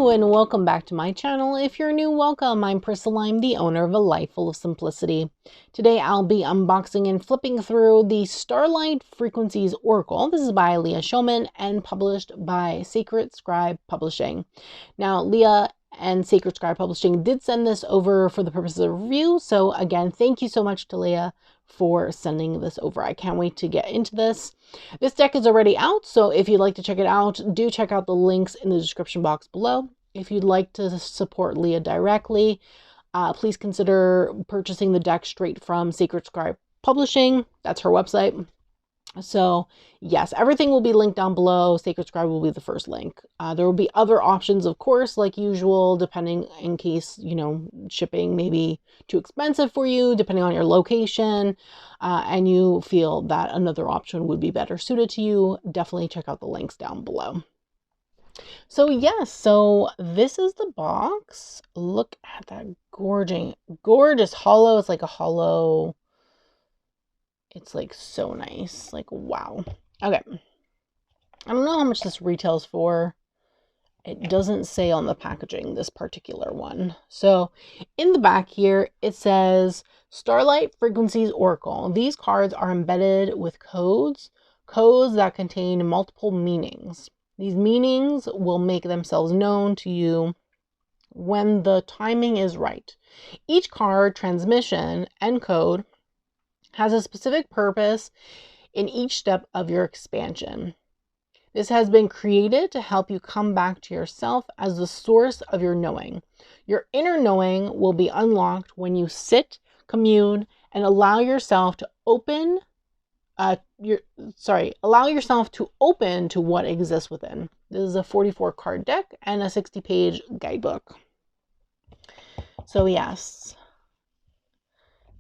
Hello and welcome back to my channel. If you're new, welcome. I'm Priscilla. I'm the owner of A Life Full of Simplicity. Today I'll be unboxing and flipping through the Starlight Frequencies Oracle. This is by Leah Shoman and published by Scribe Publishing. Now, Leah and Scribe Publishing did send this over for the purposes of review. So again, thank you so much to Leah for sending this over. I can't wait to get into this. This deck is already out, so if you'd like to check it out, do check out the links in the description box below. If you'd like to support Leah directly, please consider purchasing the deck straight from Scribe Publishing. That's her website. So yes, everything will be linked down below. Scribe will be the first link. There will be other options, of course, like usual, depending in case, shipping may be too expensive for you, depending on your location, and you feel that another option would be better suited to you. Definitely check out the links down below. So yes, so this is the box. Look at that gorgeous hollow. It's like a hollow. It's like so nice, like wow. Okay, I don't know how much this retails for. It doesn't say on the packaging, this particular one. So in the back here, it says Starlight Frequencies Oracle. These cards are embedded with codes that contain multiple meanings. These meanings will make themselves known to you when the timing is right. Each card, transmission, and code has a specific purpose in each step of your expansion. This has been created to help you come back to yourself as the source of your knowing. Your inner knowing will be unlocked when you sit, commune, and allow yourself to open to what exists within. This is a 44 card deck and a 60-page guidebook. So yes,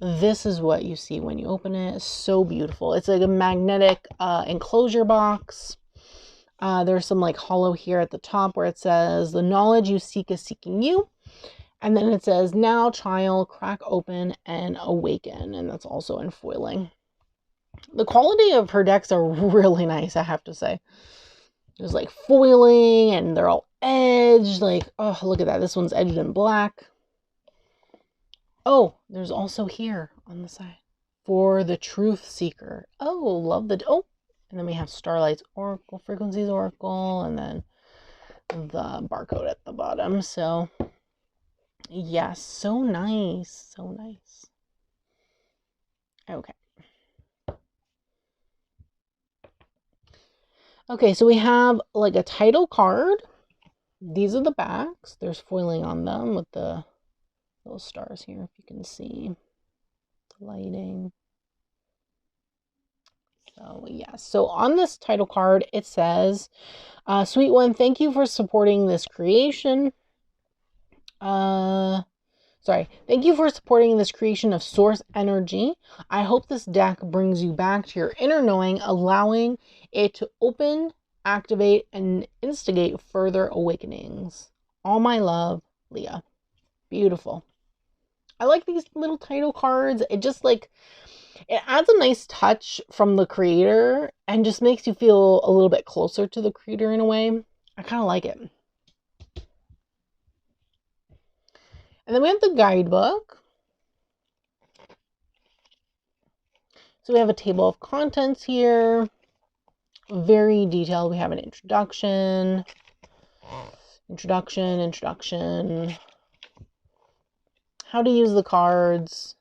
this is what you see when you open it. It's so beautiful. It's like a magnetic enclosure box. There's some like hollow here at the top where it says, the knowledge you seek is seeking you. And then it says, now child, crack open and awaken. And that's also in foiling. The quality of her decks are really nice, I have to say. There's like foiling and they're all edged. Like, oh, look at that. This one's edged in black. Oh, there's also here on the side for the truth seeker. Oh, love the, oh, and then we have Starlight's Oracle, Frequencies Oracle, and then the barcode at the bottom. So yes, so nice, so nice. Okay. Okay, so we have like a title card. These are the backs. There's foiling on them with the little stars here, if you can see the lighting. So yes, so on this title card, it says, sweet one, thank you for supporting this creation. Thank you for supporting this creation of source energy. I hope this deck brings you back to your inner knowing, allowing it to open, activate, and instigate further awakenings. All my love, Leah. Beautiful. I like these little title cards. It just like, it adds a nice touch from the creator and just makes you feel a little bit closer to the creator in a way. I kind of like it. And then we have the guidebook. So we have a table of contents here. Very detailed. We have an introduction. How to use the cards.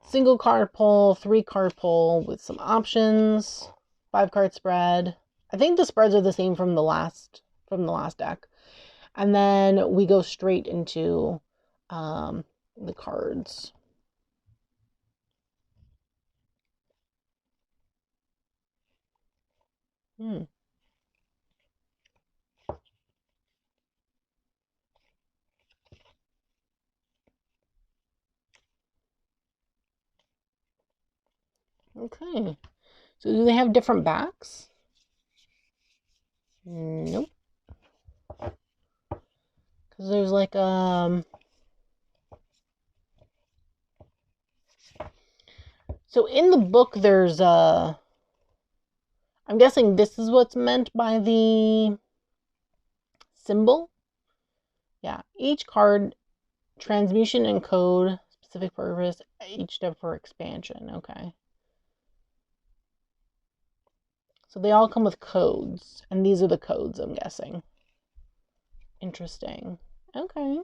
Single card pull, 3-card pull with some options. 5-card spread. I think the spreads are the same from the last deck. And then we go straight into the cards. Okay. So do they have different backs? Nope. Because there's like so in the book there's I'm guessing this is what's meant by the symbol. Yeah, each card, transmutation and code, specific purpose, each step for expansion. Okay. So they all come with codes, and these are the codes, I'm guessing. Interesting. Okay.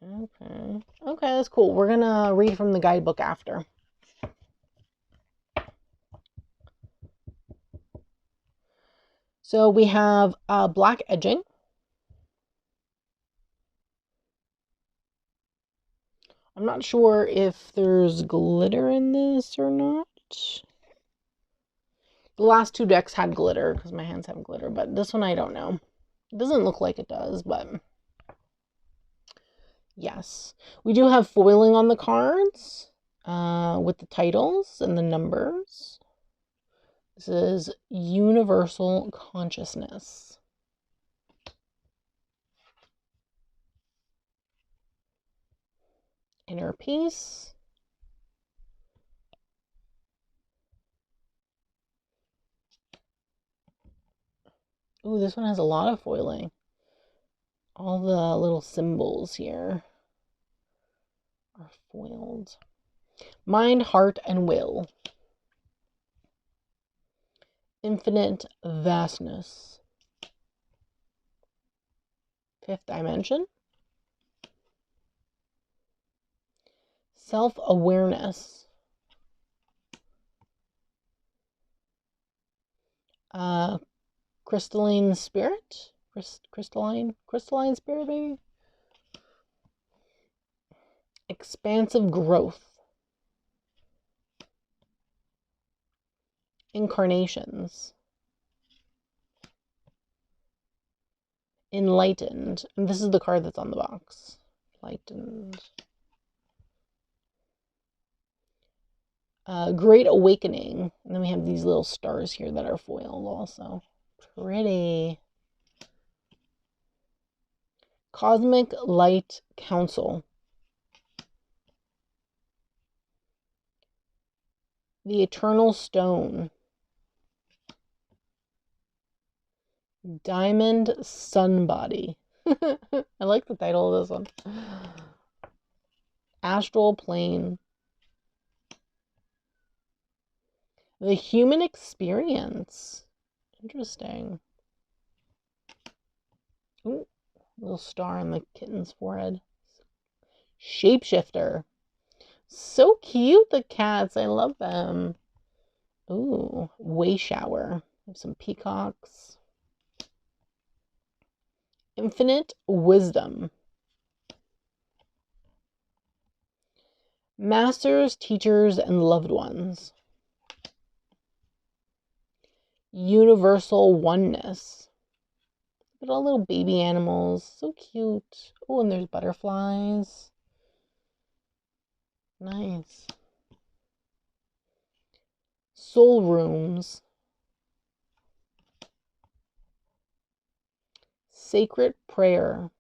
Okay. Okay, that's cool. We're gonna read from the guidebook after. So we have black edging. I'm not sure if there's glitter in this or not. The last two decks had glitter because my hands have glitter, but this one I don't know. It doesn't look like it does, but yes. We do have foiling on the cards with the titles and the numbers. This is Universal Consciousness. Inner Peace. Ooh, this one has a lot of foiling. All the little symbols here are foiled. Mind, Heart, and Will. Infinite Vastness. Fifth Dimension. Self-Awareness. Crystalline Spirit. Crystalline Spirit, maybe. Expansive Growth. Incarnations. Enlightened. And this is the card that's on the box. Enlightened. Great Awakening. And then we have these little stars here that are foiled also. Pretty. Cosmic Light Council. The Eternal Stone. Diamond Sunbody. I like the title of this one. Astral Plane. The Human Experience. Interesting. Ooh, little star on the kitten's forehead. Shapeshifter. So cute, the cats. I love them. Ooh, Way Shower. Some peacocks. Infinite Wisdom. Masters, Teachers, and Loved Ones. Universal Oneness. Look at all little baby animals. So cute. Oh, and there's butterflies. Nice. Soul Rooms. Sacred Prayer.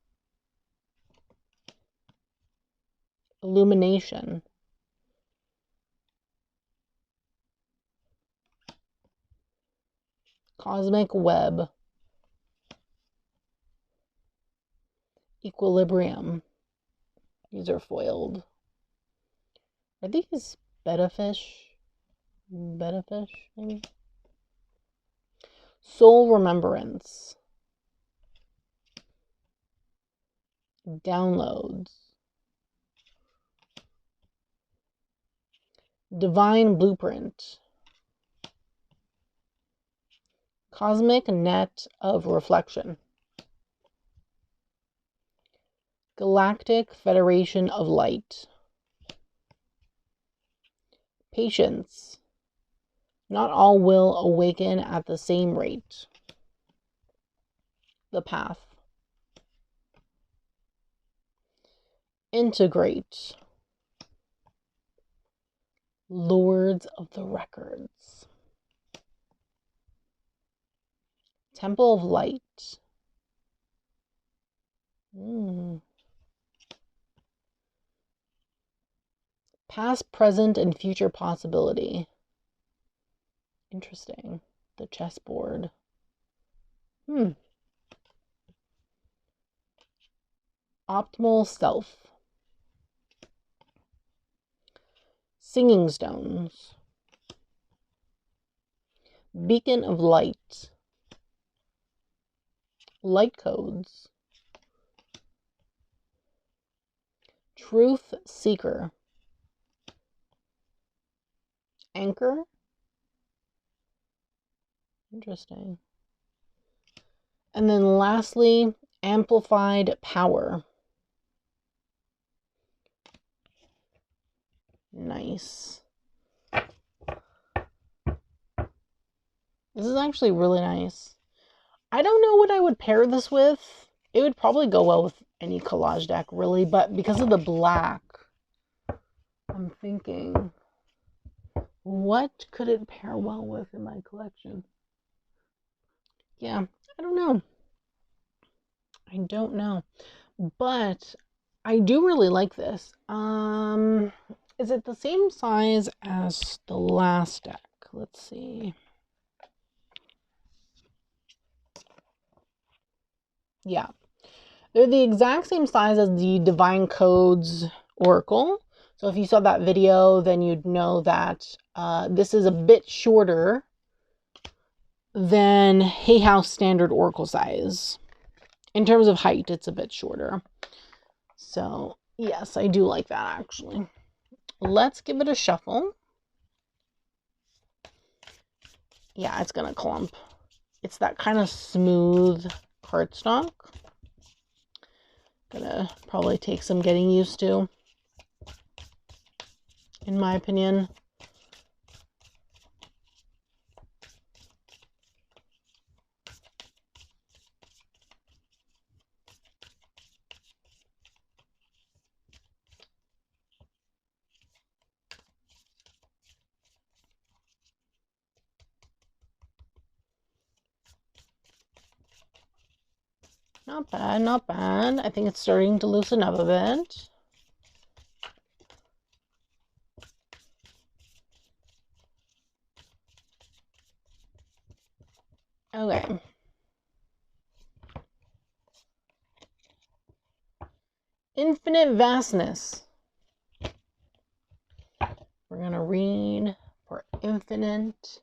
Illumination. Cosmic Web. Equilibrium. These are foiled. Are these betta fish? Betta fish, maybe? Soul Remembrance. Downloads. Divine Blueprint. Cosmic Net of Reflection. Galactic Federation of Light. Patience. Not all will awaken at the same rate. The Path. Integrate. Lords of the Records. Temple of Light. Past, present, and future possibility. Interesting. The chessboard. Optimal self. Singing stones. Beacon of light. Light codes. Truth seeker. Anchor. Interesting. And then lastly, amplified power. Nice. This is actually really nice. I don't know what I would pair this with. It would probably go well with any collage deck, really, but because of the black, I'm thinking, what could it pair well with in my collection? Yeah, I don't know. I don't know. But I do really like this. Is it the same size as the last deck? Let's see. Yeah. They're the exact same size as the Divine Codes Oracle. So if you saw that video, then you'd know that this is a bit shorter than Hay House standard Oracle size. In terms of height, it's a bit shorter. So yes, I do like that actually. Let's give it a shuffle. Yeah, it's gonna clump. It's that kind of smooth cardstock. Gonna probably take some getting used to, in my opinion. Not bad, not bad. I think it's starting to loosen up a bit. Okay. Infinite vastness. We're going to read for infinite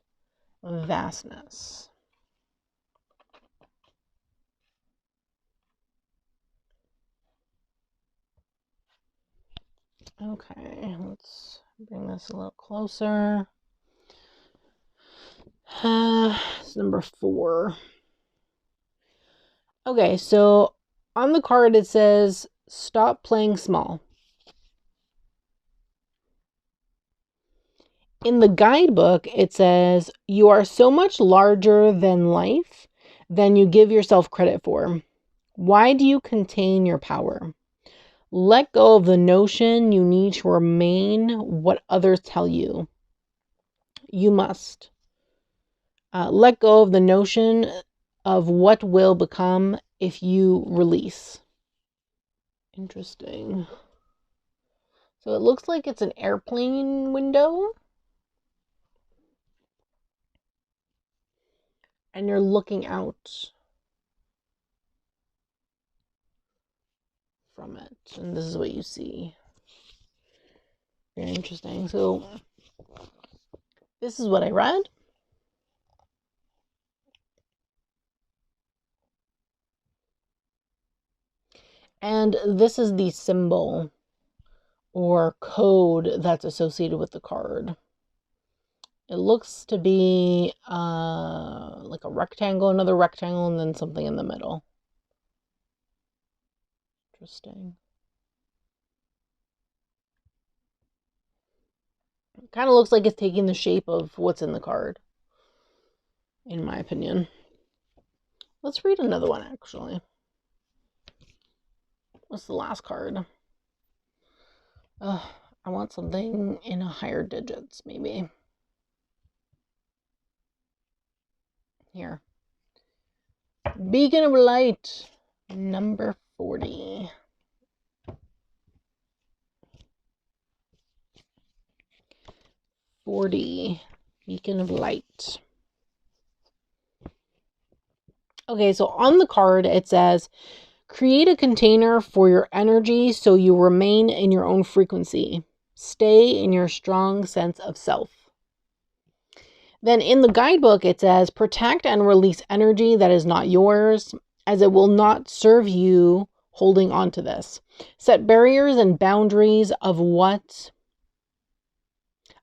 vastness. Okay, let's bring this a little closer. It's number 4. Okay, so on the card it says, stop playing small. In the guidebook, it says, you are so much larger than life than you give yourself credit for. Why do you contain your power? Let go of the notion you need to remain what others tell you. You must. Let go of the notion of what will become if you release. Interesting. So it looks like it's an airplane window. And you're looking out from it. And this is what you see. Very interesting. So this is what I read. And this is the symbol or code that's associated with the card. It looks to be like a rectangle, another rectangle, and then something in the middle. Interesting. It kind of looks like it's taking the shape of what's in the card, in my opinion. Let's read another one, actually. What's the last card? I want something in higher digits, maybe. Here. Beacon of Light, number 40. 40. Beacon of Light. Okay, so on the card, it says, create a container for your energy so you remain in your own frequency. Stay in your strong sense of self. Then in the guidebook, it says, protect and release energy that is not yours, as it will not serve you holding on to this. Set barriers and boundaries of what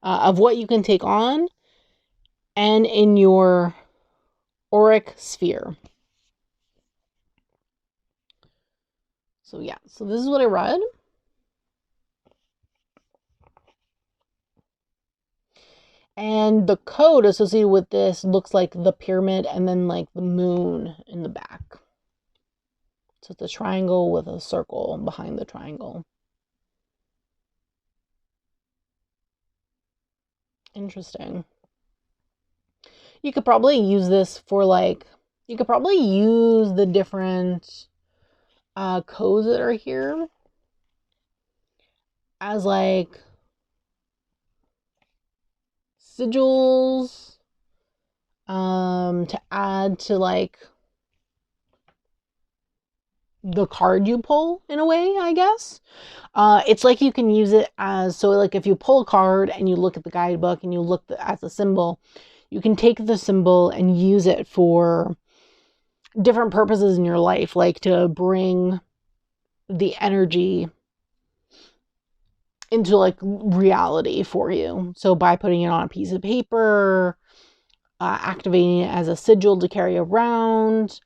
you can take on and in your auric sphere. So yeah, so this is what I read. And the code associated with this looks like the pyramid and then like the moon in the back. So it's a triangle with a circle behind the triangle. Interesting. You could probably use this for like, you could probably use the different codes that are here as like sigils to add to like the card you pull in a way, I guess. It's like you can use it as, so like if you pull a card and you look at the guidebook and you look at the symbol, you can take the symbol and use it for different purposes in your life, like to bring the energy into like reality for you. So by putting it on a piece of paper, activating it as a sigil to carry around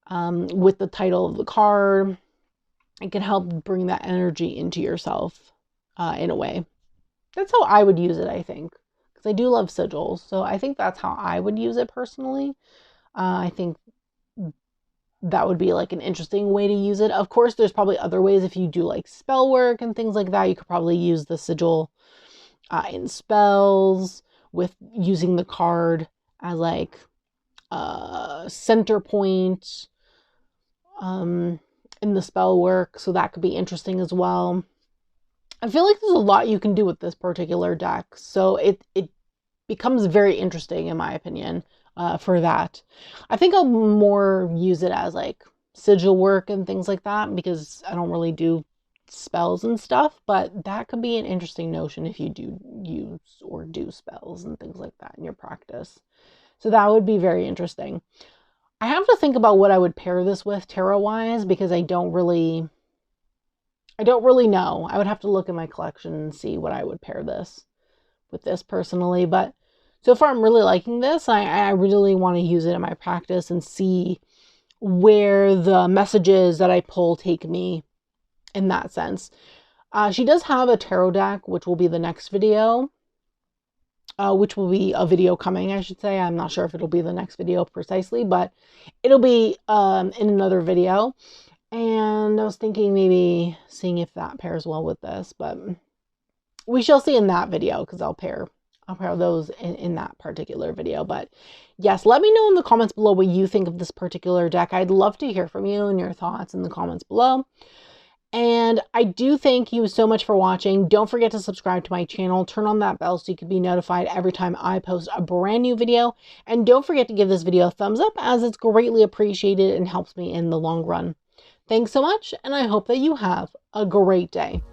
with the title of the card, it can help bring that energy into yourself in a way. That's how I would use it, I think, because I do love sigils. So I think that's how I would use it personally. I think that would be like an interesting way to use it. Of course, there's probably other ways. If you do like spell work and things like that, you could probably use the sigil in spells with using the card as like a center point in the spell work. So that could be interesting as well. I feel like there's a lot you can do with this particular deck. So it becomes very interesting in my opinion. For that. I think I'll more use it as like sigil work and things like that because I don't really do spells and stuff, but that could be an interesting notion if you do use or do spells and things like that in your practice. So that would be very interesting. I have to think about what I would pair this with tarot-wise because I don't really know. I would have to look at my collection and see what I would pair this with this personally, but so far, I'm really liking this. I really want to use it in my practice and see where the messages that I pull take me in that sense. She does have a tarot deck, which will be the next video, which will be a video coming, I should say. I'm not sure if it'll be the next video precisely, but it'll be in another video. And I was thinking maybe seeing if that pairs well with this, but we shall see in that video because I'll pair those in that particular video. But yes, let me know in the comments below what you think of this particular deck. I'd love to hear from you and your thoughts in the comments below. And I do thank you so much for watching. Don't forget to subscribe to my channel. Turn on that bell so you can be notified every time I post a brand new video. And don't forget to give this video a thumbs up as it's greatly appreciated and helps me in the long run. Thanks so much, and I hope that you have a great day.